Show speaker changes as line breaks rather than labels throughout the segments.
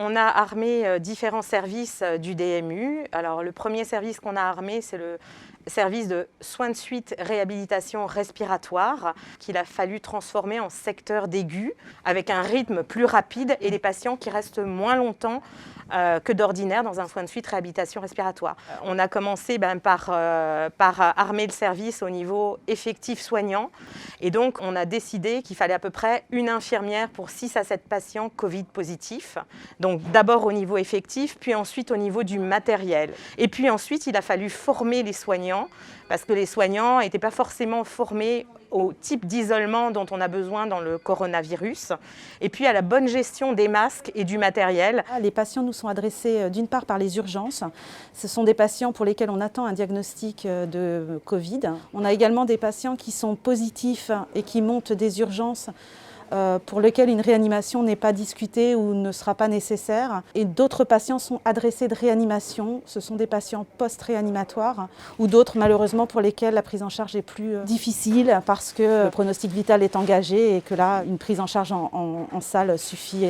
On a armé différents services du DMU. Alors, le premier service qu'on a armé, c'est le service de soins de suite réhabilitation respiratoire qu'il a fallu transformer en secteur d'aigu avec un rythme plus rapide et des patients qui restent moins longtemps que d'ordinaire dans un soin de suite réhabilitation respiratoire. On a commencé par armer le service au niveau effectif soignant et donc on a décidé qu'il fallait à peu près une infirmière pour 6 à 7 patients Covid positifs. Donc d'abord au niveau effectif, puis ensuite au niveau du matériel. Et puis ensuite il a fallu former les soignants parce que les soignants n'étaient pas forcément formés au type d'isolement dont on a besoin dans le coronavirus, et puis à la bonne gestion des masques et du matériel.
Les patients nous sont adressés d'une part par les urgences. Ce sont des patients pour lesquels on attend un diagnostic de Covid. On a également des patients qui sont positifs et qui montent des urgences pour lesquels une réanimation n'est pas discutée ou ne sera pas nécessaire. Et d'autres patients sont adressés de réanimation. Ce sont des patients post-réanimatoires ou d'autres malheureusement pour lesquels la prise en charge est plus difficile parce que le pronostic vital est engagé et que là, une prise en charge en salle suffit.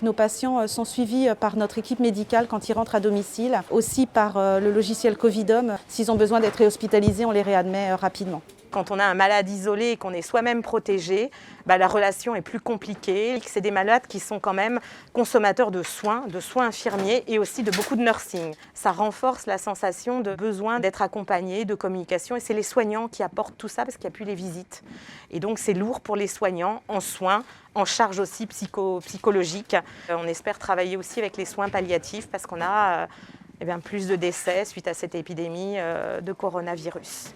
Nos patients sont suivis par notre équipe médicale quand ils rentrent à domicile, aussi par le logiciel Covidom. S'ils ont besoin d'être réhospitalisés, on les réadmet rapidement.
Quand on a un malade isolé et qu'on est soi-même protégé, la relation est plus compliquée. C'est des malades qui sont quand même consommateurs de soins infirmiers et aussi de beaucoup de nursing. Ça renforce la sensation de besoin d'être accompagné, de communication. Et c'est les soignants qui apportent tout ça parce qu'il n'y a plus les visites. Et donc c'est lourd pour les soignants en soins, en charge aussi psychologique. On espère travailler aussi avec les soins palliatifs parce qu'on a plus de décès suite à cette épidémie de coronavirus.